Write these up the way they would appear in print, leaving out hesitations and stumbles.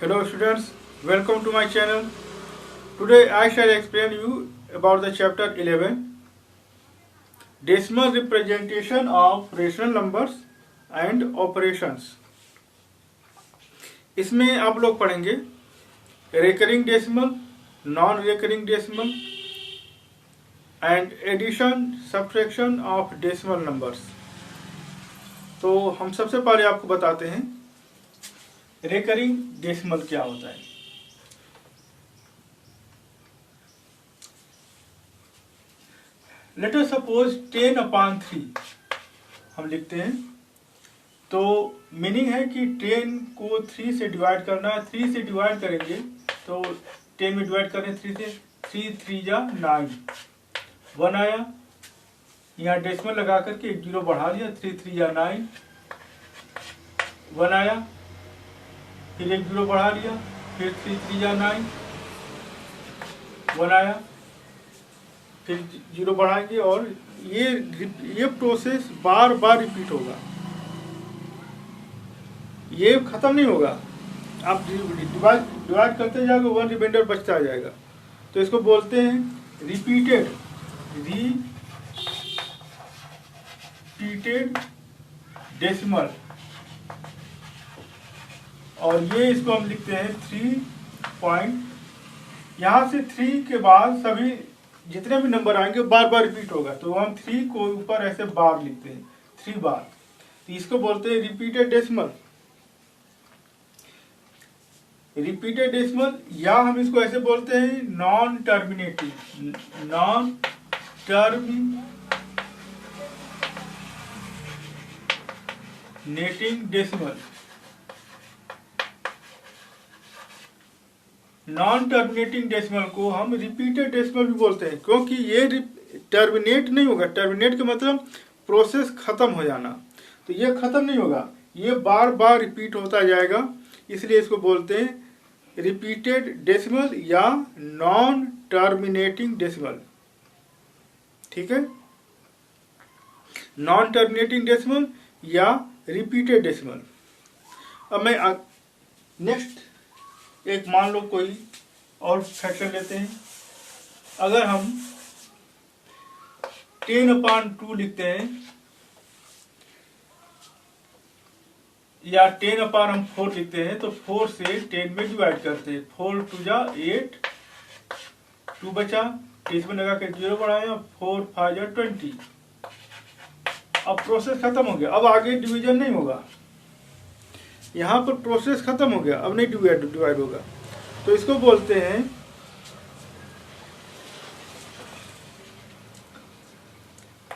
Hello students, welcome to my channel. Today I shall explain you about the chapter 11 Decimal representation of rational numbers and operations. इसमें आप लोग पढ़ेंगे recurring decimal, non-recurring decimal and addition, subtraction of decimal numbers. तो हम सबसे पहले आपको बताते हैं recurring decimal क्या होता है. लेट अस सपोज 10/3 हम लिखते हैं. तो मीनिंग है कि 10 को 3 से डिवाइड करना है. 3 से डिवाइड करेंगे तो 10 में डिवाइड करें 3 से, 3 3 जा 9, 1 आया. यहाँ डेसिमल लगा करके एक जीरो बढ़ा लिया. 3 3 जा 9, 1 आया. फिर एक जीरो बढ़ा लिया. फिर 3 3 जा 9, 1 आया. फिर जीरो बढ़ाएंगे और ये प्रोसेस बार बार रिपीट होगा. ये खत्म नहीं होगा. आप डिवाइड करते जाओगे, 1 रिमाइंडर बचता जाएगा. तो इसको बोलते हैं रिपीटेड डेसिमल. और ये इसको हम लिखते हैं 3 पॉइंट. यहाँ से 3 के बाद सभी जितने भी नंबर आएंगे बार बार रिपीट होगा. तो हम 3 को ऊपर ऐसे बार लिखते हैं, 3 बार. तो इसको बोलते हैं रिपीटेड डेसिमल. रिपीटेड डेसिमल या हम इसको ऐसे बोलते हैं non terminating decimal. Non terminating decimal को हम रिपीटेड डेसिमल भी बोलते हैं, क्योंकि ये टर्मिनेट नहीं होगा. टर्मिनेट का मतलब प्रोसेस खत्म हो जाना. तो ये खत्म नहीं होगा, ये बार बार रिपीट होता जाएगा. इसलिए इसको बोलते हैं रिपीटेड डेसिमल या नॉन टर्मिनेटिंग डेसिमल. ठीक है, नॉन टर्मिनेटिंग डेसिमल या रिपीटेड डेसिमल. अब मैं नेक्स्ट एक मान लो कोई और फ्रैक्शन लेते हैं. अगर हम 10/2 लिखते हैं या 10/4 लिखते हैं, तो 4 से 10 में डिवाइड करते हैं. 4 2 जा 8, 2 बचा, इसमें लगा के 0 बढ़ाया, 4 5 जा 20. अब प्रोसेस खत्म हो गया. अब आगे डिवीजन नहीं होगा. यहाँ पर प्रोसेस खत्म हो गया, अब नहीं डिवाइड होगा. तो इसको बोलते हैं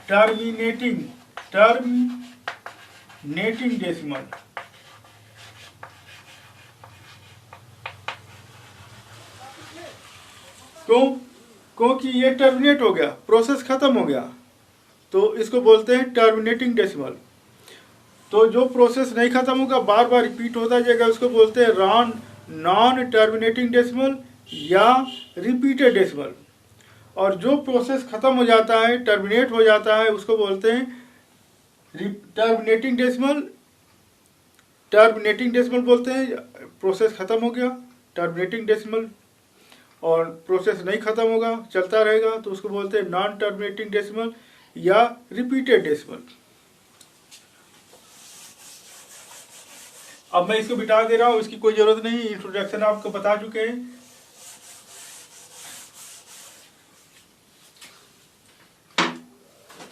टर्मिनेटिंग डेसिमल. क्योंकि ये टर्मिनेट हो गया, प्रोसेस खत्म हो गया. तो इसको बोलते हैं टर्मिनेटिंग डेसिमल. तो जो प्रोसेस नहीं खत्म होगा, बार बार रिपीट होता जाएगा, उसको बोलते हैं नॉन टर्मिनेटिंग डेसिमल या रिपीटेड डेसिमल. और जो प्रोसेस खत्म हो जाता है, टर्मिनेट हो जाता है, उसको बोलते हैं टर्मिनेटिंग डेसिमल. टर्मिनेटिंग डेसिमल बोलते हैं प्रोसेस खत्म हो गया, टर्मिनेटिंग डेसिमल. और प्रोसेस नहीं खत्म होगा, चलता रहेगा, तो उसको बोलते हैं नॉन टर्मिनेटिंग डेसिमल या रिपीटेड डेसिमल. अब मैं इसको बिठा दे रहा हूँ, इसकी कोई जरूरत नहीं. इंट्रोडक्शन आपको बता चुके हैं.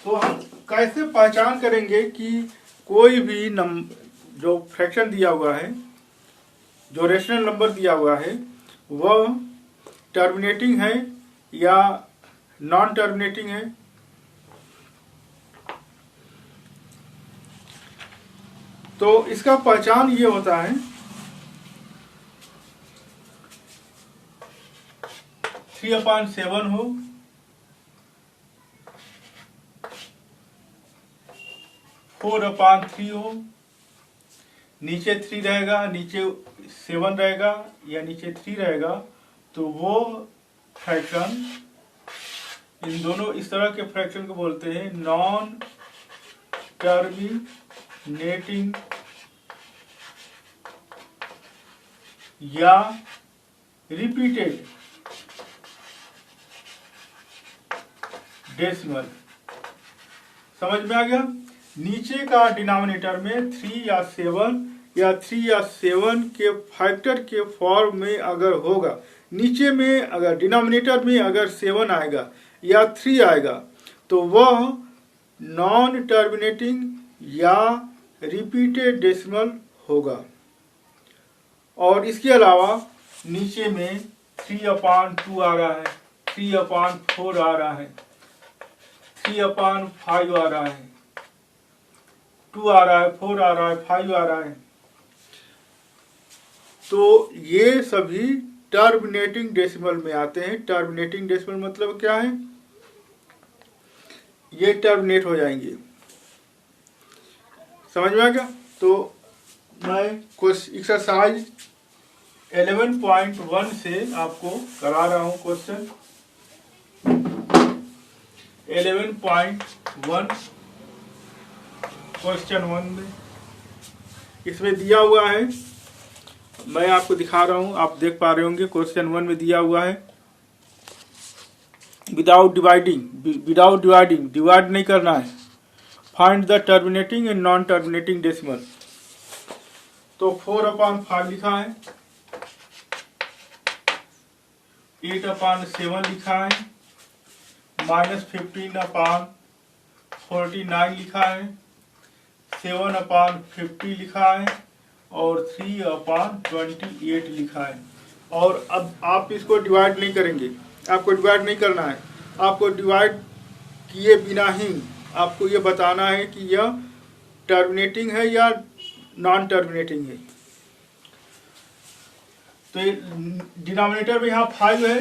तो हम कैसे पहचान करेंगे कि कोई भी जो फ्रैक्शन दिया हुआ है, जो रेशनल नंबर दिया हुआ है, वह टर्मिनेटिंग है या नॉन टर्मिनेटिंग है. तो इसका पहचान ये होता है 3/7 हो, 4/3 हो, नीचे 3 रहेगा, नीचे 7 रहेगा या नीचे 3 रहेगा. तो वो फ्रैक्शन, इन दोनों इस तरह के फ्रैक्शन को बोलते हैं नॉन टर्मिनेटिंग या रिपीटेड डेसिमल। समझ में आ गया? नीचे का डिनोमिनेटर में 3 या 7 या 3 या 7 के फैक्टर के फॉर्म में अगर होगा, नीचे में अगर डिनोमिनेटर में अगर 7 आएगा या 3 आएगा तो वह नॉन टर्मिनेटिंग या रिपीटेड डेसिमल होगा। और इसके अलावा नीचे में 3/2 आ रहा है, 3/4 आ रहा है, 3/5 आ रहा है, 2 आ रहा है, 4 आ रहा है, 5 आ रहा है। तो ये सभी टर्मिनेटिंग डेसिमल में आते हैं। टर्मिनेटिंग डेसिमल मतलब क्या है? ये टर्मिनेट हो जाएंगे। समझ में आ गया? तो मैं कुछ एक्सरसाइज 11.1 से आपको करा रहा हूं क्वेश्चन 11.1 क्वेश्चन 1 में इसमें दिया हुआ है, मैं आपको दिखा रहा हूं, आप देख पा रहे होंगे। क्वेश्चन 1 में दिया हुआ है विदाउट डिवाइडिंग, डिवाइड नहीं करना है। Find the terminating and non terminating decimal. तो 4/5 लिखा है, 8/7 लिखा है, -15/49 लिखा है, 7/50 लिखा है और 3/28 लिखा है। और अब आप इसको डिवाइड नहीं करेंगे, आपको डिवाइड नहीं करना है। आपको डिवाइड किए बिना ही आपको ये बताना है कि यह टर्मिनेटिंग है या नॉन टर्मिनेटिंग है। तो डिनोमिनेटर में यहाँ 5 है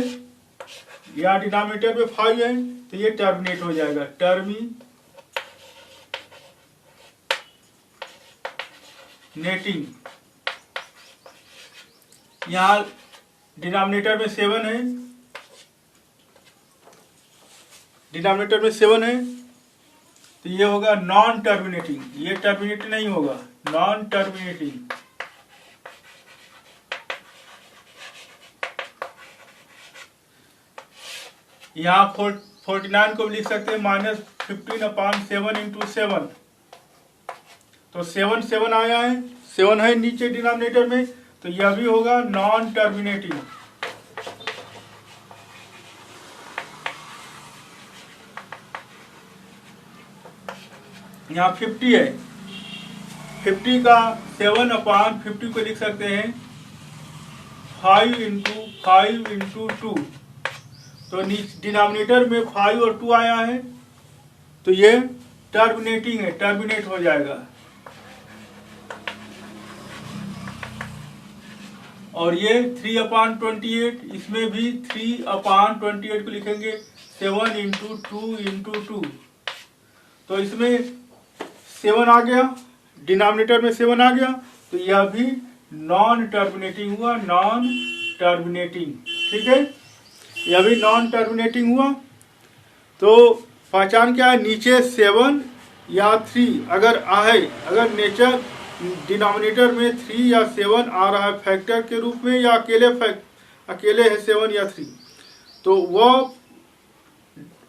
या डिनोमिनेटर में 5 है तो ये टर्मिनेट हो जाएगा, टर्मिनेटिंग। यहाँ डिनोमिनेटर में 7 है, डिनोमिनेटर में 7 है तो ये होगा नॉन टर्मिनेटिंग, ये टर्मिनेट नहीं होगा, नॉन टर्मिनेटिंग। यहाँ 49 को भी लिख सकते हैं -15/7 × 7। तो 7 आया है, 7 है नीचे डिनोमिनेटर में, तो यह भी होगा नॉन टर्मिनेटिंग। यहाँ 50 है, 50 का 7/50 को लिख सकते हैं 5 × 5 × 2। तो डिनोमिनेटर में 5 और 2 आया है तो ये टर्मिनेटिंग है, टर्मिनेट हो जाएगा। और ये 3/28, इसमें भी 3/28 को लिखेंगे 7 × 2 × 2। तो इसमें 7 आ गया, डिनोमिनेटर में 7 आ गया तो यह भी नॉन टर्मिनेटिंग हुआ, नॉन टर्मिनेटिंग। ठीक है, यह भी नॉन टर्मिनेटिंग हुआ। तो पहचान क्या है? नीचे 7 या 3 अगर आए, अगर नेचर डिनोमिनेटर में 3 या 7 आ रहा है फैक्टर के रूप में या अकेले है 7 या 3, तो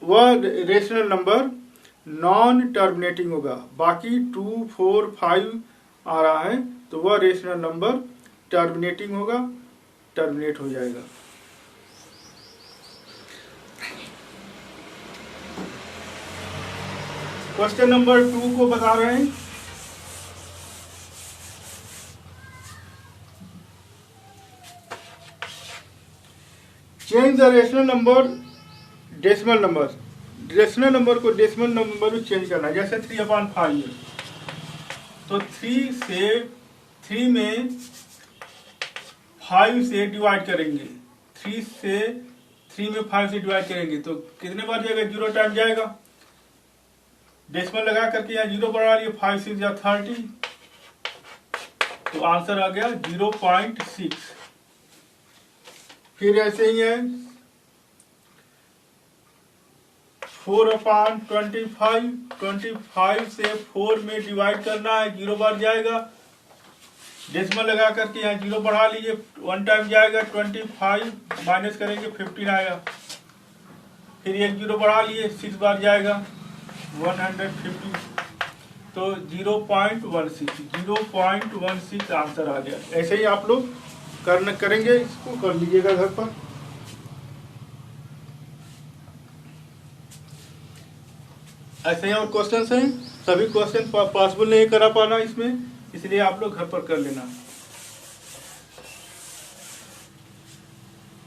वह रेशनल नंबर नॉन टर्मिनेटिंग होगा। बाकी 2, 4, 5 आ रहा है तो वह रेशनल नंबर टर्मिनेटिंग होगा, टर्मिनेट हो जाएगा। क्वेश्चन नंबर 2 को बता रहे हैं। Change the rational number decimal number. Rational number को डेसिमल नंबर में चेंज करना है। जैसे 3/5 है तो 3 में 5 से डिवाइड करेंगे, 3 में 5 से डिवाइड करेंगे तो कितने बार जाएगा? 0 टाइम जाएगा। डेसिमल लगा करके यहाँ 0 बढ़ा लिया, 5 6 या 30, तो आंसर आ गया 0.6। फिर ऐसे ही है 4/25, 25 से 4 में डिवाइड करना है, 0 बार जाएगा, डेसिमल लगा करके यहाँ 0 बढ़ा लीजिए, 1 टाइम जाएगा 25, माइनस करेंगे 15 आएगा, फिर 1 0 बढ़ा लिए, 6 बार जाएगा 150, तो 0.16 आंसर आ गया। ऐसे ही आप लोग करेंगे, इसको कर लीजिएगा घर पर। ऐसे ही और क्वेश्चन हैं, सभी क्वेश्चन पॉसिबल नहीं करा पाना इसमें, इसलिए आप लोग घर पर कर लेना।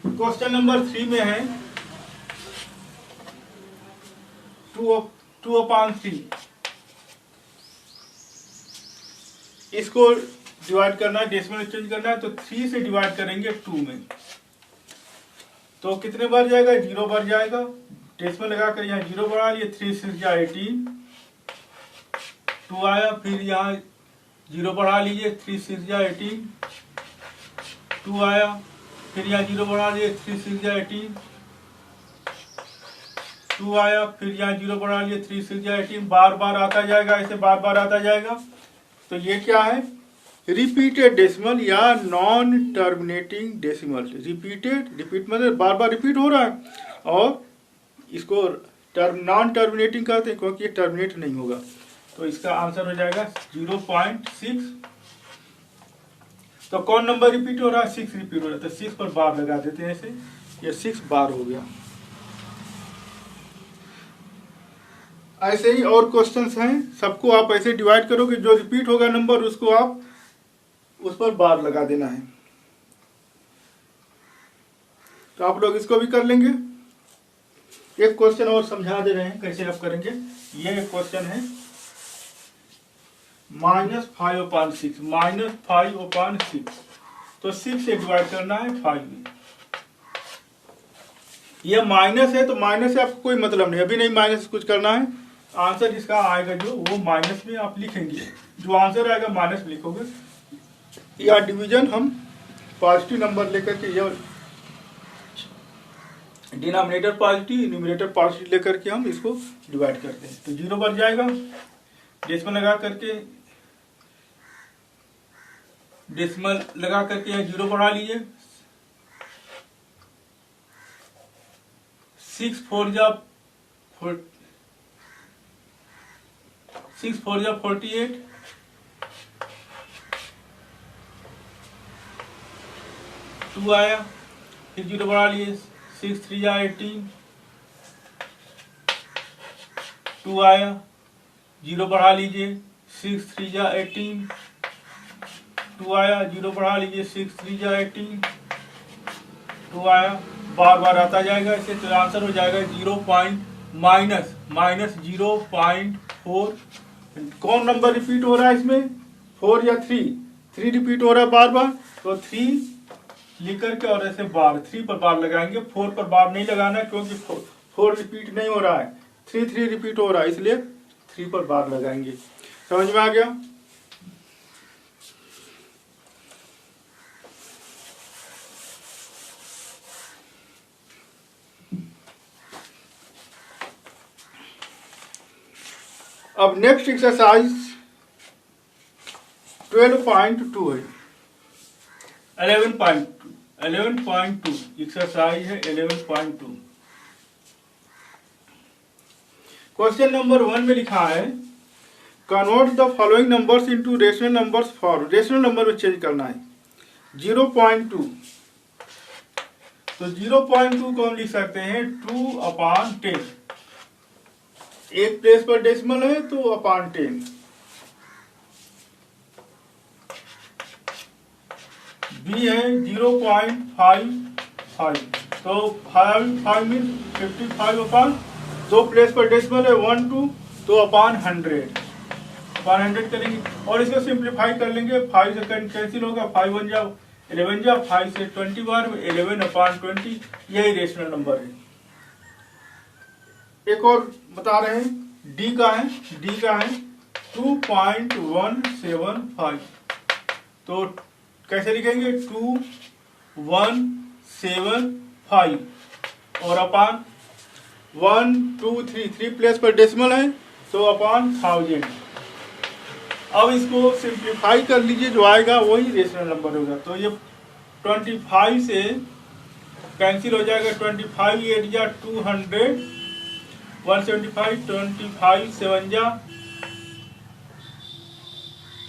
क्वेश्चन नंबर 3 में है 2/3, इसको डिवाइड करना है, डेसिमल चेंज करना है, तो 3 से डिवाइड करेंगे 2 में, तो कितने बार जाएगा, 0 बार जाएगा। डेसिमल लगा कर यहाँ 0 बढ़ा लिए, 3 6 या 18, 2 आया, फिर यहाँ 0 बढ़ा लीजिए, 3 6 या 18, 2 आया, फिर यहाँ 0 बढ़ा लिए, 3 6 या 18, 2 आया, फिर यहाँ 0 बढ़ा लिए, 3 6 या 18, बार बार आता जाएगा, ऐसे बार बार आता जाएगा। तो ये क्या है, रिपीटेड डेसिमल या नॉन टर्मिनेटिंग डेसिमल। रिपीट मतलब बार बार रिपीट हो रहा है, और इसको नॉन टर्मिनेटिंग कहते हैं क्योंकि ये टर्मिनेट नहीं होगा। तो इसका आंसर हो जाएगा 0.6। तो कौन नंबर रिपीट हो रहा है, 6 रिपीट हो रहा है, तो 6 पर बार लगा देते हैं, ऐसे ये 6 बार हो गया। ऐसे ही और क्वेश्चंस हैं, सबको आप ऐसे डिवाइड करोगे, जो रिपीट होगा नंबर उसको आप उस पर बार लगा देना है। तो आप लोग इसको भी कर लेंगे। एक क्वेश्चन और समझा दे रहे हैं कैसे आप करेंगे। ये एक क्वेश्चन है -5/6, -5/6, तो 6 से डिवाइड करना है 5 में। ये माइनस है, तो माइनस से आपको कोई मतलब नहीं, अभी नहीं माइनस कुछ करना है। आंसर इसका आएगा जो, वो माइनस में आप लिखेंगे, जो आंसर आएगा माइनस में लिखोगे। या डिवीजन हम पॉजिटिव नंबर लेकर के, यह डिनोमिनेटर पॉजिटिव न्यूमरेटर पॉजिटिव लेकर के हम इसको डिवाइड करते हैं। तो 0 बन जाएगा, डेसिमल लगा करके यहाँ 0 बढ़ा लीजिए, 6 4 जा 48, 2 आया, फिर 0 बढ़ा लिए, 6 3 जा 18, 2 आया, 0 बढ़ा लीजिए, 6 3 जा 18, 2 आया, 0 बढ़ा लीजिए, 6 3 जा 18, 2 आया, बार बार आता जाएगा ऐसे। तो आंसर हो जाएगा -0.4। कौन नंबर रिपीट हो रहा है इसमें, 4 या 3 रिपीट हो रहा है बार बार, तो 3 लिख करके और ऐसे बार 3 पर बार लगाएंगे, 4 पर बार नहीं लगाना है क्योंकि 4 रिपीट नहीं हो रहा है, 3 रिपीट हो रहा है, इसलिए 3 पर बार लगाएंगे। समझ में आ गया। अब नेक्स्ट एक्सरसाइज 12.2 है, 11.2 एक्सरसाइज है 11.2। क्वेश्चन नंबर 1 में लिखा है convert the following numbers into rational numbers for, rational number में चेंज करना है 0.2। तो 0.2 को हम लिख सकते हैं 2/10, एक प्लेस पर डेसिमल है तो /10। बी है 0.55, तो 5 मीन 55/, दो प्लेस पर डेसिमल है 1 2, तो /100 करेंगे और इसको सिंप्लीफाई कर लेंगे। 5 से कैंसिल होगा, 5 1 जा 11 जा, 5 से 20 बार में 11/20, यही रेशनल नंबर है। एक और बता रहे हैं, डी का है 2.175, तो कैसे लिखेंगे 2175 और अपान 1 2 3 प्लेस पर डेसिमल है तो /1000। अब इसको सिंप्लीफाई कर लीजिए, जो आएगा वही रेशनल नंबर होगा। तो ये 25 से कैंसिल हो जाएगा, 25 8 जा 200, 175, 25 7 जा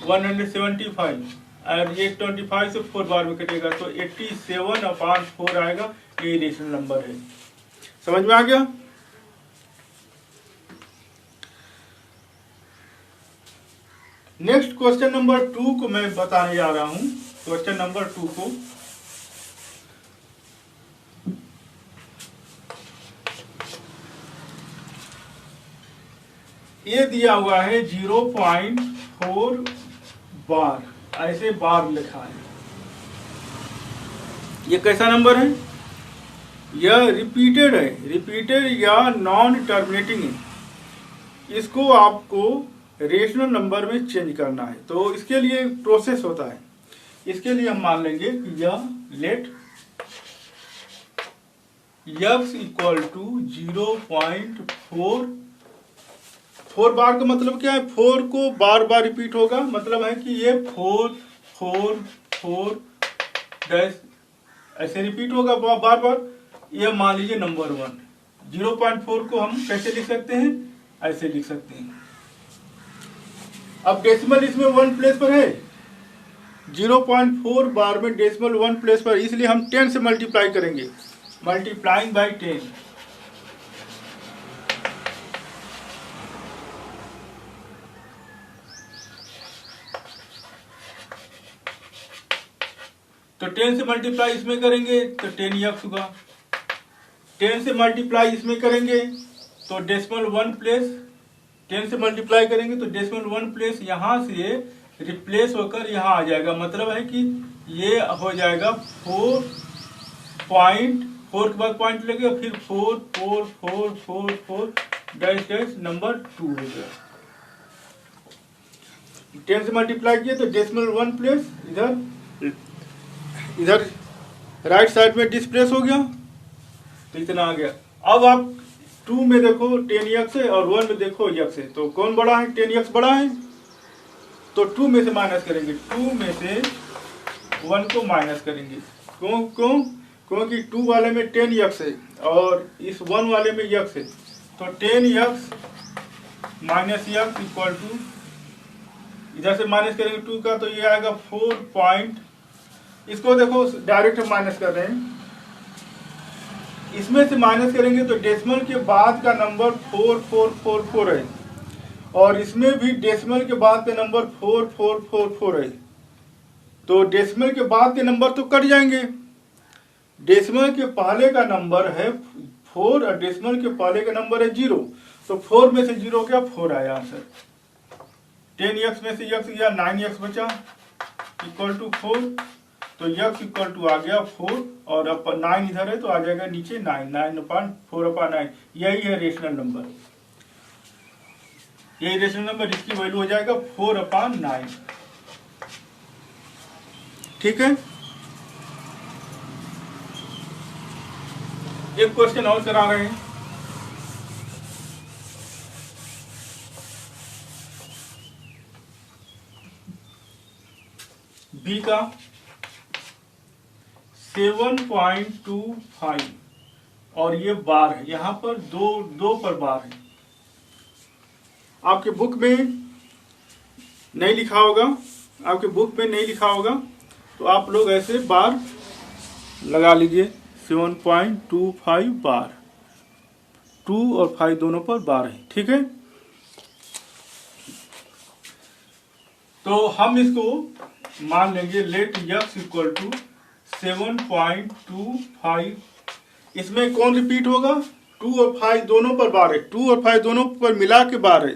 175, और ये 25 से 4 बार में कटेगा तो 87/4 आएगा। ये रेशनल नंबर है। समझ में आ गया? नेक्स्ट क्वेश्चन नंबर 2 को मैं बताने जा रहा हूं। क्वेश्चन नंबर 2 को ये दिया हुआ है 0.4 बार, ऐसे बार लिखा है। ये कैसा नंबर है? यह रिपीटेड है, रिपीटेड या नॉन टर्मिनेटिंग है। इसको आपको रेशनल नंबर में चेंज करना है, तो इसके लिए प्रोसेस होता है। इसके लिए हम मान लेंगे कि यह लेट x इक्वल टू 0.4। 4 बार का मतलब क्या है? 4 को बार बार रिपीट होगा, मतलब है कि ये 4 4 4 डैश ऐसे रिपीट होगा बार बार। ये मान लीजिए नंबर 1। 0.4 को हम कैसे लिख सकते हैं? ऐसे लिख सकते हैं। अब डेसिमल इसमें 1 प्लेस पर है, 0.4 बार में डेसिमल 1 प्लेस पर, इसलिए हम 10 से मल्टीप्लाई करेंगे, मल्टीप्लाइंग बाई 10। तो 10 से मल्टीप्लाई इसमें करेंगे तो 10x होगा। 10 से मल्टीप्लाई इसमें करेंगे तो डेसिमल 1 प्लेस, 10 से मल्टीप्लाई करेंगे तो डेसिमल 1 प्लेस यहाँ से रिप्लेस होकर यहाँ आ जाएगा। मतलब है कि ये हो जाएगा 4.4 के बाद पॉइंट लगेगा, फिर 4 4 4 4 4 डैश डैश नंबर 2 हो गया। 10 से मल्टीप्लाई किए तो डेसिमल 1 प्लेस इधर राइट साइड में डिस्प्लेस हो गया, तो इतना आ गया। अब आप 2 में देखो 10x है और 1 में देखो x है, तो कौन बड़ा है? 10x बड़ा है, तो 2 में से माइनस करेंगे, 2 में से 1 को माइनस करेंगे। क्योंकि 2 वाले में 10x है और इस 1 वाले में x है, तो 10x minus x equal to, इधर से माइनस करेंगे 2 का तो ये आएगा 4 इसको देखो डायरेक्ट माइनस कर रहे हैं, इसमें से माइनस करेंगे तो डेसिमल के बाद का नंबर 4444 है, और इसमें भी डेसिमल के बाद के नंबर 4444 है। तो डेसिमल के बाद के नंबर तो कट जाएंगे। डेसिमल के पहले का नंबर है 4 और डेसिमल के पहले का नंबर है 0, तो 4 में से 0 क्या? 4 आया आंसर। 10x में से x गया, 9x बचा इक्वल टू 4, तो x इक्वल टू आ गया 4, और अब 9 इधर है तो आ जाएगा नीचे 9/4/9। यही है रेशनल नंबर, यही रेशनल नंबर, इसकी वैल्यू हो जाएगा 4/9। ठीक है। एक क्वेश्चन और करा रहे हैं। बी का 7.25 और ये बार है, यहाँ पर दो पर बार है। आपके बुक में नहीं लिखा होगा, आपके बुक में नहीं लिखा होगा, तो आप लोग ऐसे बार लगा लीजिए। 7.25 बार, 2 और 5 दोनों पर बार है। ठीक है, तो हम इसको मान लेंगे लेट x इक्वल टू 7.25। इसमें कौन रिपीट होगा? 2 और 5 दोनों पर बार है, 2 और 5 दोनों पर मिला के बार है,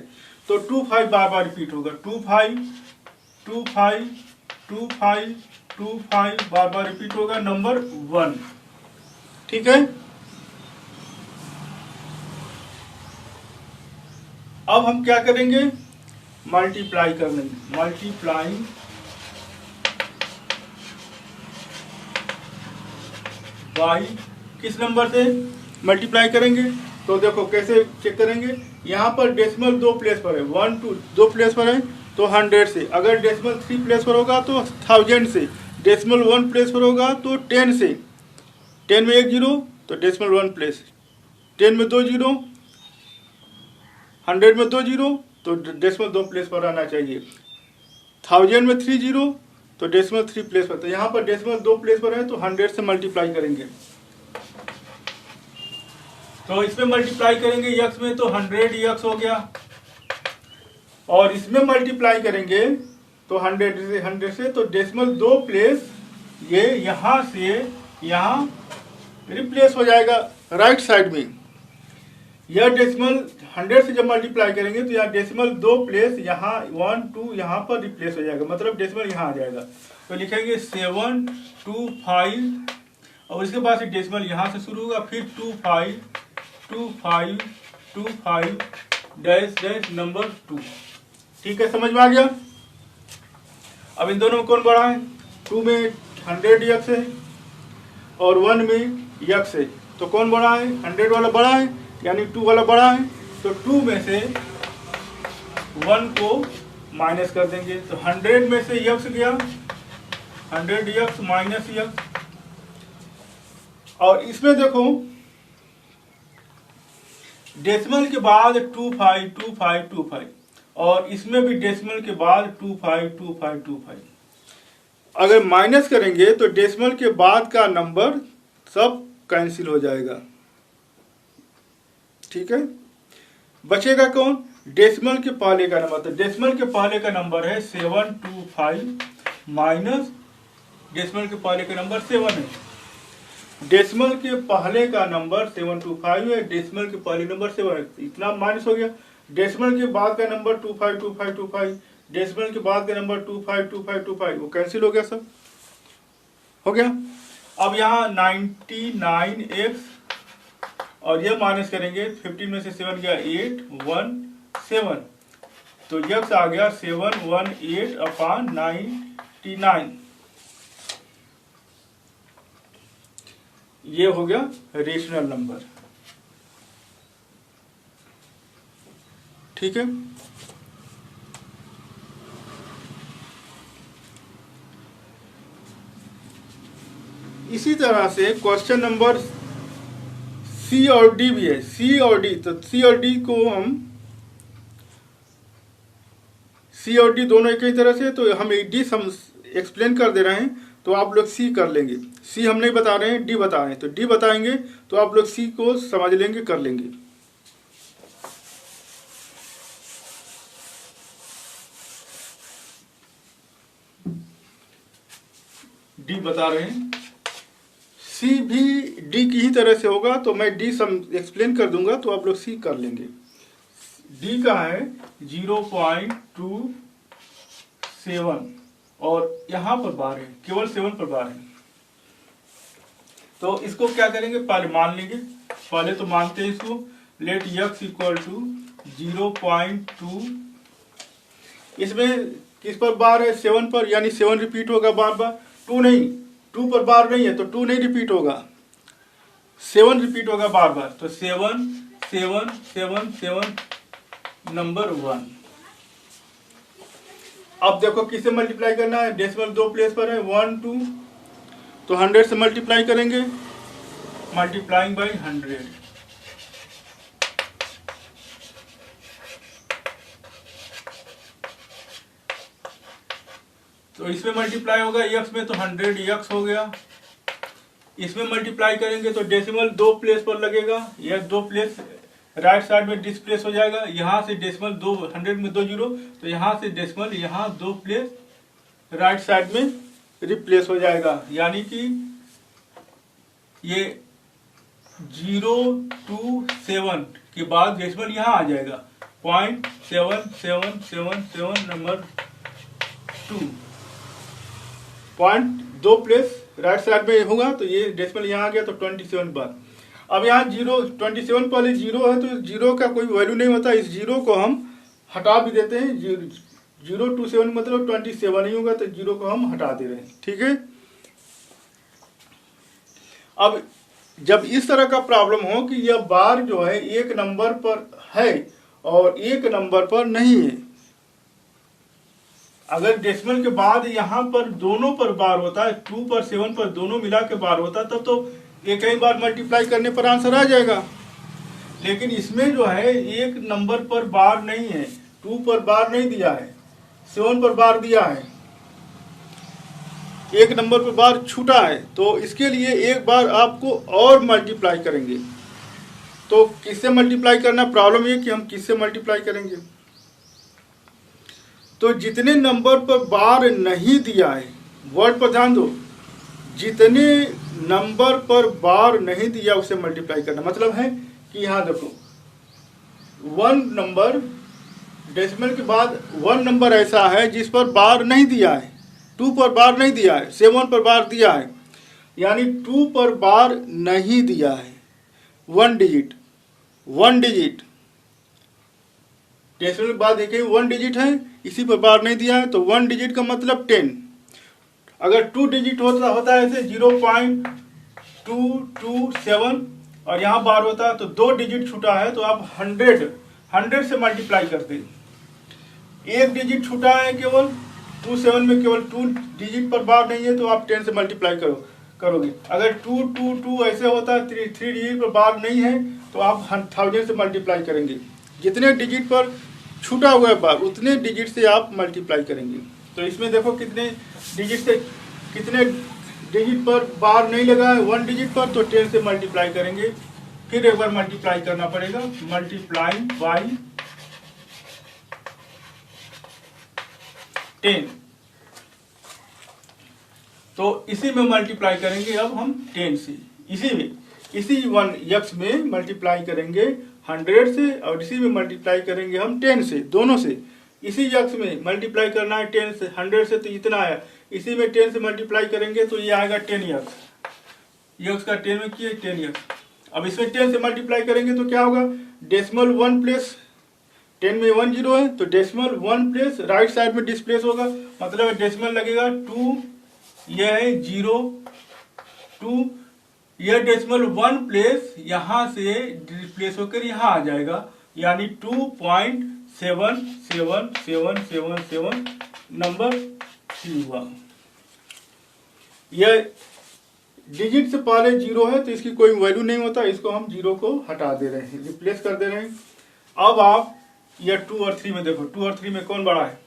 तो 2 5 बार बार रिपीट होगा। 2 5 2 5 2 5 2 5 बार बार रिपीट होगा नंबर 1। ठीक है, अब हम क्या करेंगे? मल्टीप्लाई कर लेंगे, मल्टीप्लाइंग बाई किस नंबर से मल्टीप्लाई करेंगे? तो देखो कैसे चेक करेंगे। यहाँ पर डेसिमल 2 प्लेस पर है, 1 2 2 प्लेस पर है, तो 100 से, अगर डेसिमल 3 प्लेस पर होगा तो 1000 से, डेसिमल 1 प्लेस पर होगा तो 10 से, 10 में 1 जीरो तो डेसिमल 1 प्लेस, 10 में 2 जीरो, 100 में 2 जीरो तो डेसिमल 2 प्लेस पर आना चाहिए, 1000 में 3 जीरो तो डेसिमल 3 प्लेस पर, तो यहाँ पर डेसिमल 2 प्लेस पर है तो 100 से मल्टीप्लाई करेंगे। तो इसमें मल्टीप्लाई करेंगे यक्स में तो 100 यक्स हो गया, और इसमें मल्टीप्लाई करेंगे तो 100 से तो डेसिमल 2 प्लेस ये यहाँ से यहाँ रिप्लेस हो जाएगा राइट साइड में। यह डेसिमल 100 से जब मल्टीप्लाई करेंगे तो यहाँ डेसिमल 2 प्लेस यहाँ 1 2 यहाँ पर रिप्लेस हो जाएगा, मतलब डेसिमल यहाँ आ जाएगा। तो लिखेंगे 7 2 5 और इसके बाद से डेसिमल यहाँ से शुरू होगा, फिर 2 5 2 5 2 5 डैश डैश नंबर 2। ठीक है, समझ में आ गया। अब इन दोनों में कौन बड़ा है? 2 में 100 यक्स है और 1 में यक्स है, तो कौन बड़ा है? 100 वाला बड़ा है, यानी 2 वाला बड़ा है। तो 2 में से 1 को माइनस कर देंगे, तो 100 में से यक्स गया, 100 यक्स माइनस यक्स। और इसमें देखो डेसिमल के बाद 2 5 2 5 2 5 और इसमें भी डेसिमल के बाद 2 5 2 5 2 5। अगर माइनस करेंगे तो डेसिमल के बाद का नंबर सब कैंसिल हो जाएगा। ठीक है, बचेगा कौन? डेसिमल के पहले का नंबर। तो डेसिमल के पहले का नंबर है 725 माइनस डेसिमल के पहले का नंबर 7 है। डेसिमल के पहले का नंबर 725 है, डेसिमल के पहले नंबर 7 है, इतना माइनस हो गया। डेसिमल के बाद का नंबर 252525, डेसिमल के बाद का नंबर 252525, वो कैंसिल हो गया, सब हो गया। अब यहाँ 99x और ये माइनस करेंगे, 15 में से 7 गया 817, तो यक्स आ गया 718/99। ये हो गया रेशनल नंबर। ठीक है, इसी तरह से क्वेश्चन नंबर सी और डी भी है। सी और डी, तो सी और डी को हम सी और डी दोनों एक ही तरह से, तो हम डी एक्सप्लेन कर दे रहे हैं तो आप लोग सी कर लेंगे। सी हम नहीं बता रहे हैं, डी बता रहे हैं, तो डी बताएंगे तो आप लोग सी को समझ लेंगे, कर लेंगे। डी बता रहे हैं, सी भी डी की ही तरह से होगा, तो मैं डी एक्सप्लेन कर दूंगा तो आप लोग सी कर लेंगे। डी का है 0.27 और यहाँ पर बार है, केवल 7 पर बार है। तो इसको क्या करेंगे, पहले मान लेंगे, पहले तो मानते हैं इसको। लेट x इक्वल टू 0.2, इसमें किस पर बार है? 7 पर, यानी 7 रिपीट होगा बार बार। 2 नहीं, 2 पर बार नहीं है तो 2 नहीं रिपीट होगा, 7 रिपीट होगा बार बार। तो 7 7 7 7 नंबर 1। अब देखो किससे मल्टीप्लाई करना है? डेसिमल 2 प्लेस पर है, 1 2, तो 100 से मल्टीप्लाई करेंगे, मल्टीप्लाइंग बाई 100। तो इसमें मल्टीप्लाई होगा यक्स में, तो 100 यक्स हो गया। इसमें मल्टीप्लाई करेंगे तो डेसिमल 2 प्लेस पर लगेगा, यह 2 प्लेस राइट साइड में डिस्प्लेस हो जाएगा। यहाँ से डेसिमल 2, 100 में 2 जीरो, तो यहाँ से डेसिमल यहाँ 2 प्लेस राइट साइड में रिप्लेस हो जाएगा, यानी कि ये 027 के बाद डेसिमल यहाँ आ जाएगा 0.7777 नंबर 2। 0.2 प्लेस राइट साइड में होगा, तो ये डेसिमल यहाँ आ गया, तो 27 बार। अब यहाँ 27 पहले 0 है, तो 0 का कोई वैल्यू नहीं होता, इस 0 को हम हटा भी देते हैं। 027 मतलब 27 ही होगा, तो 0 को हम हटा दे रहे हैं। ठीक है, अब जब इस तरह का प्रॉब्लम हो कि यह बार जो है एक नंबर पर है और एक नंबर पर नहीं है, अगर डेसिमल के बाद यहाँ पर दोनों पर बार होता है, 2 पर 7 पर दोनों मिला के बार होता है, तब तो एक ही बार मल्टीप्लाई करने पर आंसर आ जाएगा। लेकिन इसमें जो है एक नंबर पर बार नहीं है, 2 पर बार नहीं दिया है, 7 पर बार दिया है, एक नंबर पर बार छूटा है। तो इसके लिए एक बार आपको और मल्टीप्लाई करेंगे। तो किससे मल्टीप्लाई करना, प्रॉब्लम ये कि हम किससे मल्टीप्लाई करेंगे। तो जितने नंबर पर बार नहीं दिया है, वर्ड पर ध्यान दो, जितने नंबर पर बार नहीं दिया उसे मल्टीप्लाई करना। मतलब है कि यहाँ देखो 1 नंबर, डेसिमल के बाद 1 नंबर ऐसा है जिस पर बार नहीं दिया है, 2 पर बार नहीं दिया है, 7 पर बार दिया है, यानी 2 पर बार नहीं दिया है, 1 डिजिट, 1 डिजिट, डेसिमल के बाद एक ही 1 डिजिट है, इसी पर बार नहीं दिया है, तो 1 डिजिट का मतलब 10। अगर 2 डिजिट होता है ऐसे 0.227 और यहाँ बार होता है तो 2 डिजिट छूटा है, तो आप 100 से मल्टीप्लाई करते। एक डिजिट छूटा है केवल 27 में, केवल 2 डिजिट पर बार नहीं है, तो आप 10 से मल्टीप्लाई करोगे। अगर 2 ऐसे होता है 3 डिजिट पर बार नहीं है, तो आप 1000 से मल्टीप्लाई करेंगे। जितने डिजिट पर छूटा हुआ है बार उतने डिजिट से आप मल्टीप्लाई करेंगे। तो इसमें देखो कितने डिजिट पर बार नहीं लगा है, 1 डिजिट पर, तो 10 से मल्टीप्लाई करेंगे। फिर एक बार मल्टीप्लाई करना पड़ेगा, मल्टीप्लाई बाई 10। तो इसी में मल्टीप्लाई करेंगे अब हम 10 से, इसी 1 यक्स में मल्टीप्लाई करेंगे 100 से, और इसी में मल्टीप्लाई करेंगे हम 10 से, दोनों से। इसी यक्स में मल्टीप्लाई करना है 10 से, 100 से, तो इतना आया, इसी में 10 से मल्टीप्लाई करेंगे तो ये आएगा 10 यक्स, यक्स का 10 में किए 10 यक्स। अब इसमें 10 से मल्टीप्लाई करेंगे तो क्या होगा, डेसिमल 1 प्लस 10 में 1 0 है, तो डेसिमल 1 प्लस राइट साइड में डिस्प्लेस होगा, मतलब डेसिमल लगेगा 2, यह है 0 2, यह डेसिमल 1 प्लेस यहाँ से रिप्लेस होकर यहाँ आ जाएगा, यानी 2.777777 नंबर 3 हुआ। यह डिजिट से पहले 0 है तो इसकी कोई वैल्यू नहीं होता, इसको हम 0 को हटा दे रहे हैं, रिप्लेस कर दे रहे हैं। अब आप यह 2 और 3 में देखो, 2 और 3 में कौन बड़ा है,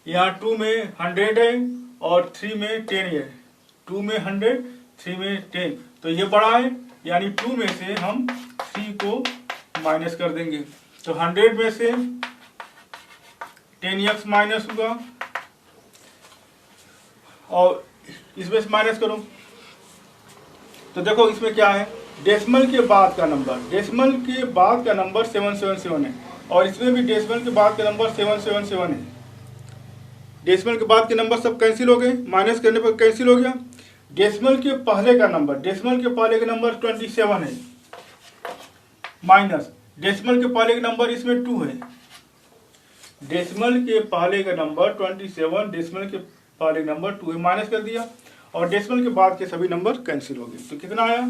यहाँ 2 में 100 है और 3 में 10 है, 2 में 100 3 में 10, तो ये बड़ा है, यानी 2 में से हम 3 को माइनस कर देंगे, तो 100 में से 10x माइनस होगा, और इसमें से माइनस करो तो देखो इसमें क्या है, डेसिमल के बाद का नंबर, डेसिमल के बाद का नंबर 777 है, और इसमें भी डेसिमल के बाद का नंबर 777 है। डेसिमल के बाद के नंबर सब कैंसिल हो गए, माइनस करने पर कैंसिल हो गया। डेसिमल के पहले का नंबर, डेसिमल के पहले का नंबर 27 है, माइनस डेसिमल के पहले का नंबर इसमें 2 है, डेसिमल के पहले का नंबर 27, डेसिमल के पहले नंबर 2 है, माइनस कर दिया, और डेसिमल के बाद के सभी नंबर कैंसिल हो गए, तो कितना आया,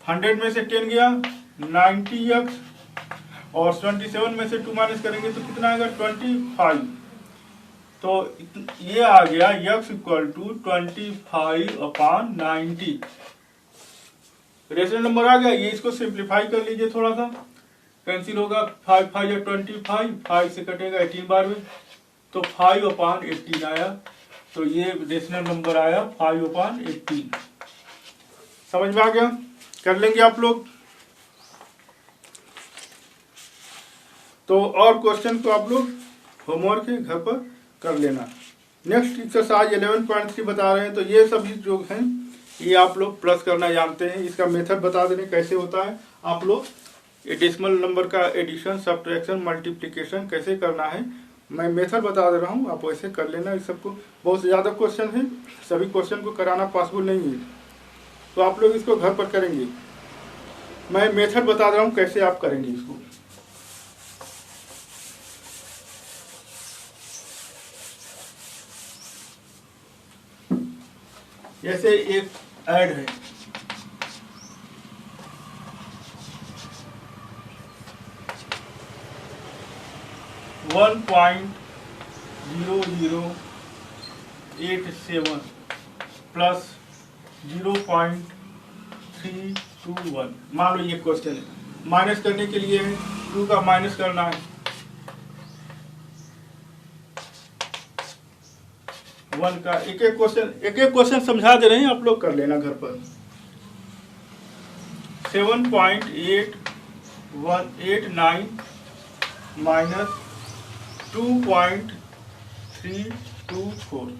100 में से 10 गया 90x, और 27 में से 2 माइनस करेंगे तो कितना आएगा 25, तो ये आ गया x equal to 25/90। Rational number आ गया, ये इसको सिंप्लीफाई कर लीजिए, थोड़ा सा कैंसिल होगा, 5 5 या 25, 5 से कटेगा 18 बार में, तो 5/18 आया, तो ये रेशनल नंबर आया 5/18। समझ में आ गया, कर लेंगे आप लोग। तो और क्वेश्चन को आप लोग होमवर्क के घर पर कर लेना। नेक्स्ट एक्सरसाइज 11.3 बता रहे हैं, तो ये सभी जो हैं ये आप लोग प्लस करना जानते हैं, इसका मेथड बता दे रहे हैं कैसे होता है। आप लोग डेसिमल नंबर का एडिशन, सब्ट्रैक्शन, मल्टीप्लिकेशन कैसे करना है मैं मेथड बता दे रहा हूँ, आप वैसे कर लेना। इस सबको बहुत ज़्यादा क्वेश्चन है, सभी क्वेश्चन को कराना पॉसिबल नहीं है, तो आप लोग इसको घर पर करेंगे। मैं मेथड बता दे रहा हूँ कैसे आप करेंगे इसको। जैसे एक ऐड है, 0.0087 प्लस 0.321। मान लो ये क्वेश्चन है, माइनस करने के लिए है 2 का माइनस करना है 1 का। एक एक क्वेश्चन समझा दे रहे हैं, आप लोग कर लेना घर पर। 7.8189 माइनस 2.324।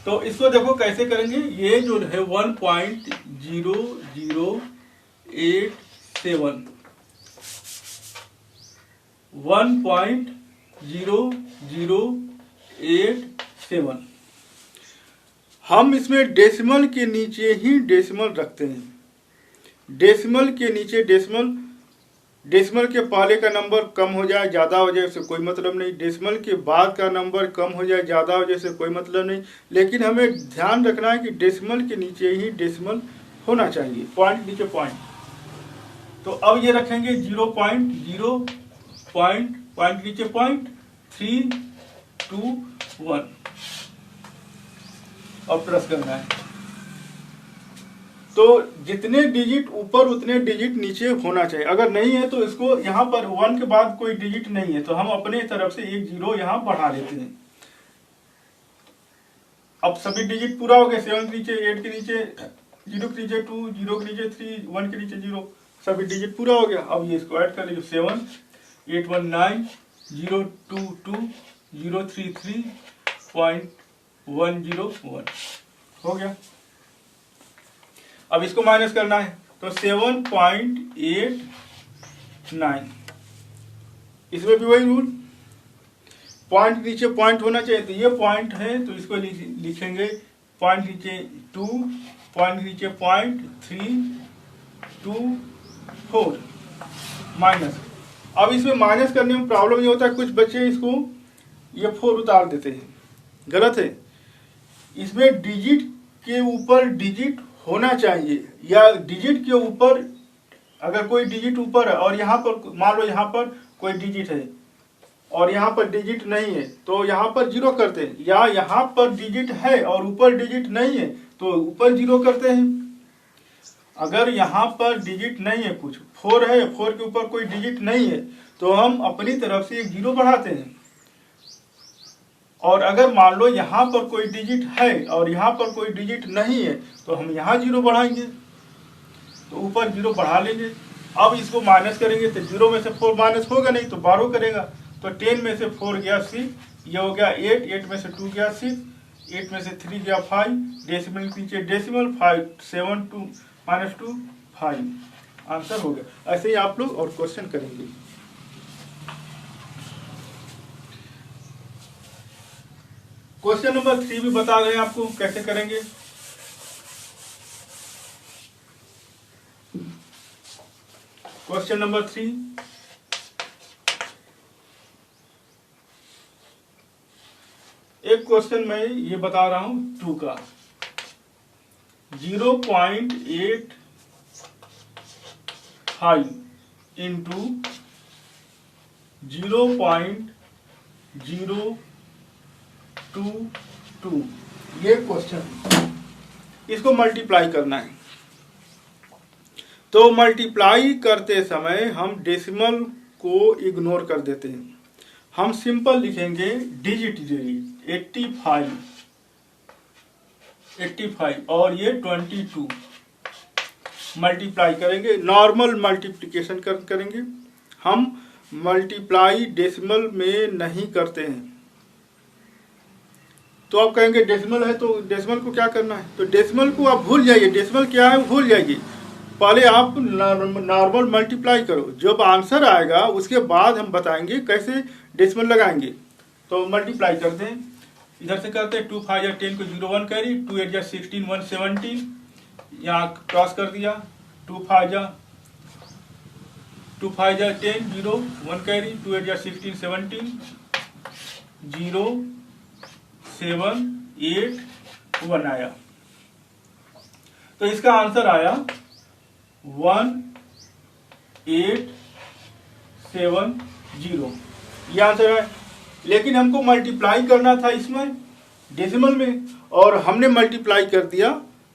तो इसको देखो कैसे करेंगे। ये जो है 1.0087 हम इसमें डेसिमल के नीचे ही डेसिमल रखते हैं। डेसिमल के नीचे डेसिमल के पहले का नंबर कम हो जाए ज़्यादा हो जाए उससे कोई मतलब नहीं, डेसिमल के बाद का नंबर कम हो जाए ज़्यादा हो जाए उससे कोई मतलब नहीं, लेकिन हमें ध्यान रखना है कि डेसिमल के नीचे ही डेसिमल होना चाहिए, पॉइंट नीचे पॉइंट। तो अब ये रखेंगे 0.0 पॉइंट नीचे पॉइंट 321 और प्लस करना है। तो जितने डिजिट ऊपर उतने डिजिट नीचे होना चाहिए। अगर नहीं है तो इसको यहाँ पर 1 के बाद कोई डिजिट नहीं है तो हम अपने तरफ से एक 0 यहाँ बढ़ा लेते हैं। अब सभी डिजिट पूरा हो गया, 7 के नीचे 8 के नीचे 0 के नीचे 2 0 के नीचे 3 1 के नीचे 0, सभी डिजिट पूरा हो गया। अब ये इसको ऐड कर लीजिए 7 819 022 033.101 हो गया। अब इसको माइनस करना है तो 7.89, इसमें भी वही रूल, पॉइंट नीचे पॉइंट होना चाहिए। तो ये पॉइंट है तो इसको लिखेंगे पॉइंट नीचे 2 पॉइंट नीचे पॉइंट 324 माइनस। अब इसमें माइनस करने में प्रॉब्लम ये होता है, कुछ बच्चे इसको ये 4 उतार देते हैं, गलत है। इसमें डिजिट के ऊपर डिजिट होना चाहिए, या डिजिट के ऊपर अगर कोई डिजिट ऊपर है और यहाँ पर मान लो यहाँ पर कोई डिजिट है और यहाँ पर डिजिट नहीं है तो यहाँ पर 0 करते हैं, या यहाँ पर डिजिट है और ऊपर डिजिट नहीं है तो ऊपर 0 करते हैं। अगर यहाँ पर डिजिट नहीं है, कुछ 4 है, 4 के ऊपर कोई डिजिट नहीं है तो हम अपनी तरफ से एक 0 बढ़ाते हैं। और अगर मान लो यहाँ पर कोई डिजिट है और यहाँ पर कोई डिजिट नहीं है तो हम यहाँ 0 बढ़ाएंगे, तो ऊपर 0 बढ़ा लेंगे। अब इसको माइनस करेंगे तो 0 में से 4 माइनस होगा नहीं तो 12 करेगा, तो 10 में से 4 गया 6, ये हो गया 8, 8 में से 2 गया 6, 8 में से 3 गया 5, डेसिमल के नीचे डेसिमल 5 7 2 माइनस 2 5, आंसर हो गया। ऐसे ही आप लोग और क्वेश्चन करेंगे। क्वेश्चन नंबर 3 भी बता रहे हैं आपको कैसे करेंगे। क्वेश्चन नंबर 3, एक क्वेश्चन मैं ये बता रहा हूं 2 का 0.85 इंटू 0.022, ये क्वेश्चन, इसको मल्टीप्लाई करना है। तो मल्टीप्लाई करते समय हम डेसिमल को इग्नोर कर देते हैं, हम सिंपल लिखेंगे डिजिट 85 और ये 22 मल्टीप्लाई करेंगे, नॉर्मल मल्टीप्लिकेशन करेंगे। हम मल्टीप्लाई डेसिमल में नहीं करते हैं। तो आप कहेंगे डेसिमल है तो डेसिमल को क्या करना है, तो डेसिमल को आप भूल जाइए, डेसिमल क्या है भूल जाइए, पहले आप नॉर्मल मल्टीप्लाई करो, जब आंसर आएगा उसके बाद हम बताएंगे कैसे डेसिमल लगाएंगे। तो मल्टीप्लाई करते हैं, इधर से करते हैं 2 5 या 10 को 0 1 कैरी, 2 8 या 16 1 17, यहाँ क्रॉस कर दिया, 2 5 या 10 0 1 कैरी, 2 8 या 16 17 0 7 8 1 आया। तो इसका आंसर आया 1870। ये आंसर है। लेकिन हमको मल्टीप्लाई करना था इसमें डेसिमल में, और हमने मल्टीप्लाई कर दिया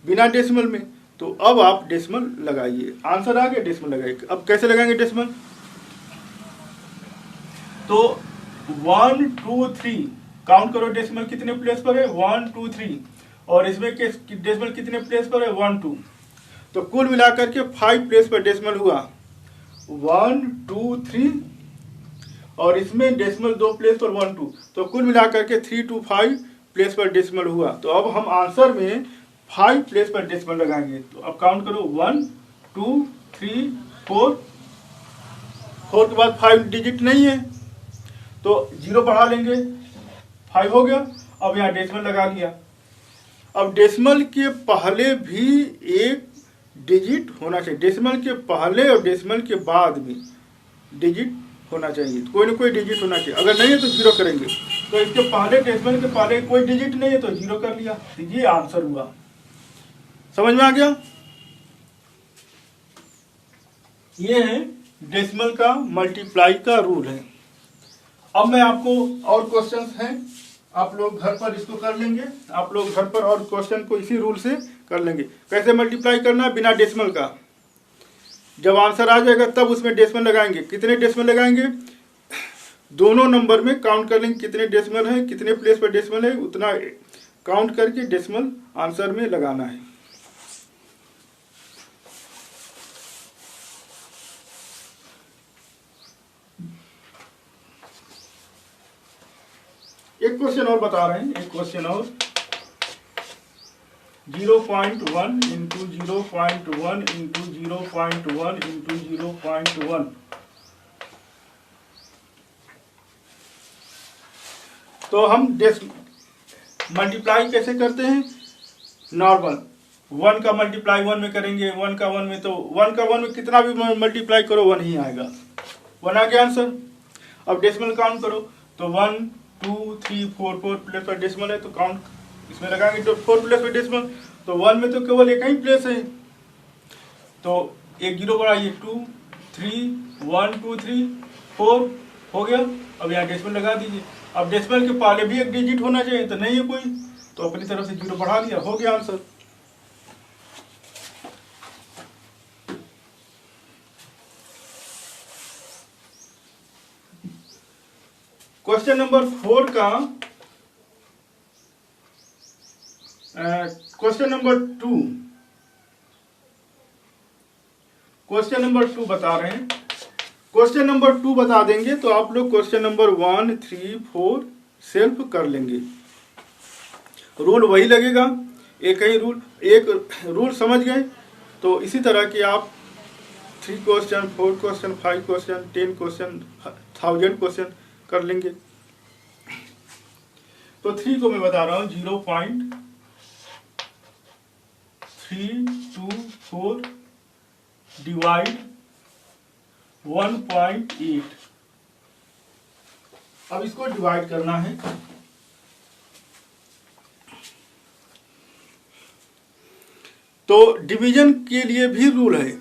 बिना डेसिमल में। तो अब आप डेसिमल लगाइए, आंसर आ गया, डेसिमल लगाइए। अब कैसे लगाएंगे डेसिमल? तो 1 2 3 काउंट करो, डेसिमल कितने प्लेस पर है? 1 2 3। और इसमें डेसिमल कितने प्लेस पर है? 1 2। तो कुल मिलाकर के 5 प्लेस पर डेसिमल हुआ, 1 2 3, और इसमें डेसिमल 2 प्लेस पर 1 2। तो कुल मिलाकर के 3 2 5 प्लेस पर डेसिमल हुआ। तो अब हम आंसर में 5 प्लेस पर डेसिमल लगाएंगे। तो अब काउंट करो, 1 2 3 4। 4 के बाद 5 डिजिट नहीं है तो 0 बढ़ा लेंगे, 5 हो गया। अब यहाँ डेसिमल लगा लिया। अब डेसिमल के पहले भी एक डिजिट होना चाहिए, डेसिमल के पहले और डेसिमल के बाद भी डिजिट होना चाहिए, कोई ना कोई डिजिट होना चाहिए। अगर नहीं है तो 0 करेंगे। तो इसके पहले, डेसिमल के पहले कोई डिजिट नहीं है तो 0 कर लिया। तो ये आंसर हुआ। समझ में आ गया? ये है डेसिमल का मल्टीप्लाई का रूल है। अब मैं आपको और क्वेश्चंस हैं, आप लोग घर पर इसको कर लेंगे। आप लोग घर पर और क्वेश्चन को इसी रूल से कर लेंगे। कैसे मल्टीप्लाई करना है बिना डेसिमल का? जब आंसर आ जाएगा तब उसमें डेसिमल लगाएंगे। कितने डेसिमल लगाएंगे? दोनों नंबर में काउंट कर लेंगे कितने डेसिमल है, कितने प्लेस पर डेसिमल है, उतना काउंट करके डेसिमल आंसर में लगाना है। एक क्वेश्चन और बता रहे हैं, एक क्वेश्चन और। 0.1 इंटू 0.1 इंटू 0.1 इंटू 0.1। तो हम मल्टीप्लाई कैसे करते हैं? नॉर्मल 1 का मल्टीप्लाई 1 में करेंगे, 1 का 1 में, तो 1 का 1 में कितना भी मल्टीप्लाई करो 1 ही आएगा। 1 आ गया आंसर। अब डेसिमल काउंट करो, तो 1 2 3 4 4 प्लेस पर डेसिमल है, तो काउंट इसमें लगाएंगे तो 4 प्लेस पर डेसिमल। तो 1 में तो केवल एक ही प्लेस है, तो एक 0 बढ़ाइए, 2 3 1 2 3 4 हो गया। अब यहाँ डेसिमल लगा दीजिए। अब डेसिमल के पहले भी एक डिजिट होना चाहिए, तो नहीं है कोई, तो अपनी तरफ से 0 बढ़ा दिया, हो गया आंसर। क्वेश्चन नंबर 4 का क्वेश्चन नंबर 2, क्वेश्चन नंबर 2 बता रहे हैं। क्वेश्चन नंबर 2 बता देंगे तो आप लोग क्वेश्चन नंबर 1 3 4 सेल्फ कर लेंगे। रूल वही लगेगा, एक ही रूल, एक रूल समझ गए। तो इसी तरह की आप 3 question 4 question 5 question 10 question 1000 question कर लेंगे। तो 3 को मैं बता रहा हूं, 0.324 डिवाइड 1.8। अब इसको डिवाइड करना है। तो डिवीजन के लिए भी रूल है।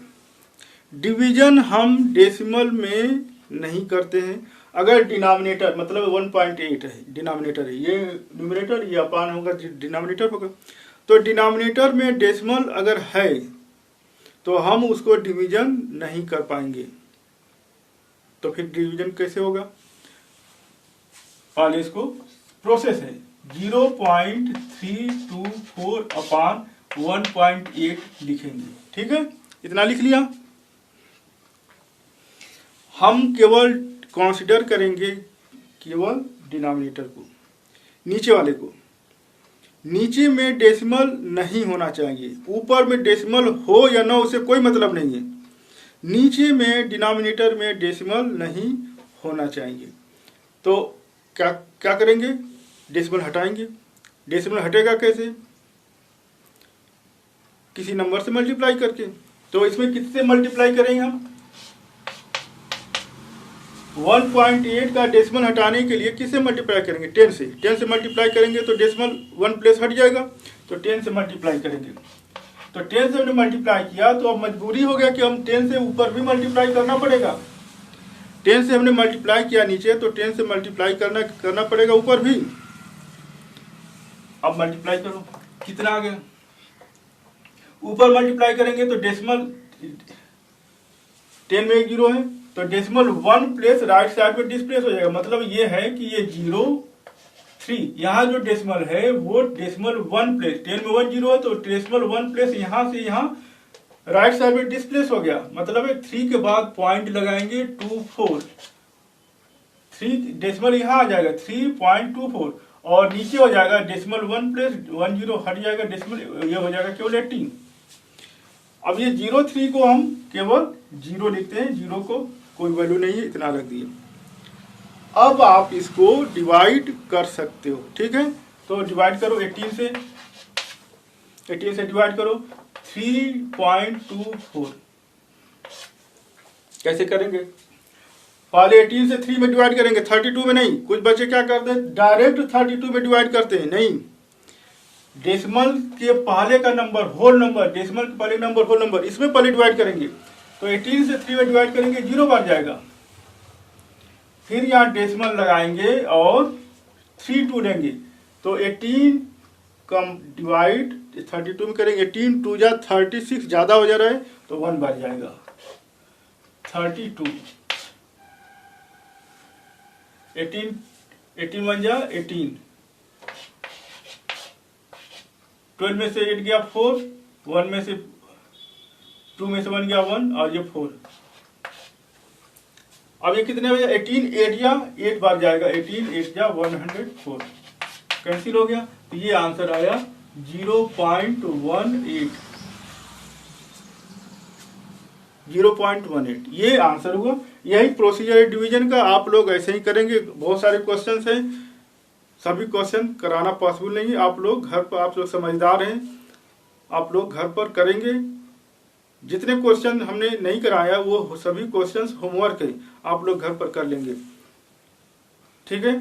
डिवीजन हम डेसिमल में नहीं करते हैं। अगर डिनोमिनेटर मतलब 1.8 है, डिनोमिनेटर है, ये न्यूमरेटर, ये अपान होगा, डिनोमिनेटर होगा। तो डिनोमिनेटर में डेसिमल अगर है तो हम उसको डिवीजन नहीं कर पाएंगे। तो फिर डिवीजन कैसे होगा? पहले इसको प्रोसेस है, 0.324 अपान 1.8 लिखेंगे। ठीक है, इतना लिख लिया। हम केवल कंसीडर करेंगे केवल डिनोमिनेटर को, नीचे वाले को। नीचे में डेसिमल नहीं होना चाहिए, ऊपर में डेसिमल हो या ना उससे कोई मतलब नहीं है। नीचे में डिनोमिनेटर में डेसिमल नहीं होना चाहिए। तो क्या क्या करेंगे? डेसिमल हटाएंगे। डेसिमल हटेगा कैसे? किसी नंबर से मल्टीप्लाई करके। तो इसमें किससे मल्टीप्लाई करेंगे हम? 1.8 का डेसिमल हटाने के लिए किससे मल्टीप्लाई करेंगे? 10 से। 10 से मल्टीप्लाई करेंगे तो डेसिमल 1 प्लेस हट जाएगा, तो 10 से मल्टीप्लाई करेंगे। तो 10 से हमने मल्टीप्लाई किया तो अब मजबूरी हो गया कि हम 10 से ऊपर भी मल्टीप्लाई करना पड़ेगा। 10 से हमने मल्टीप्लाई किया नीचे, तो 10 से मल्टीप्लाई करना पड़ेगा ऊपर भी। अब मल्टीप्लाई करो, कितना आ गया? ऊपर मल्टीप्लाई करेंगे तो डेसिमल 10 में एक जीरो है, तो डेसिमल 1 प्लेस राइट साइड में डिस्प्लेस हो जाएगा। मतलब ये है कि ये 0 3, यहाँ जो डेसिमल है वो डेसिमल 1 प्लेस, 10 में 1 जीरो है तो डेसिमल 1 प्लेस यहाँ से यहाँ राइट साइड में डिस्प्लेस हो गया। मतलब 3 के बाद पॉइंट लगाएंगे 24, 3 डेसिमल यहाँ आ जाएगा 3.24 और नीचे हो जाएगा डेसिमल 1 प्लेस 1 जीरो हट जाएगा, डेसिमल ये हो जाएगा केवल 18। अब ये 03 को हम केवल 0 लिखते हैं, 0 को कोई वैल्यू नहीं है, इतना रख दिए। अब आप इसको डिवाइड कर सकते हो, ठीक है। तो डिवाइड करो 18 से, 18 से डिवाइड करो 3.24। कैसे करेंगे? पहले 18 से 3 में डिवाइड करेंगे, 32 में नहीं। कुछ बच्चे क्या करते हैं, डायरेक्ट 32 में डिवाइड करते हैं। नहीं, डेसिमल के पहले का नंबर होल नंबर, डेसिमल के पहले नंबर होल नंबर, इसमें पहले डिवाइड करेंगे। तो 18 से 3 में डिवाइड करेंगे, 0 बार जाएगा। फिर यहाँ डेसिमल लगाएंगे और 32 लेंगे, तो 18 कम डिवाइड 32 में करेंगे, 18 2 जा 36, ज्यादा हो जा रहा है तो 1 बार जाएगा 32। 18 1 जा 18, 12 में से 8 गया 4, 1 में से 2 में से 1 गया 1 और ये 4। अब ये कितने हो गया? 18 8 जा 8 बार जाएगा, 18 8 जा 104, कैंसिल हो गया। तो ये आंसर आया 0.18, 0.18 ये आंसर हुआ। यही प्रोसीजर है डिवीजन का, आप लोग ऐसे ही करेंगे। बहुत सारे क्वेश्चंस हैं, सभी क्वेश्चन कराना पॉसिबल नहीं है। आप लोग घर पर, आप लोग समझदार हैं, आप लोग घर पर करेंगे। जितने क्वेश्चन हमने नहीं कराया वो सभी क्वेश्चंस होमवर्क है, आप लोग घर पर कर लेंगे, ठीक है।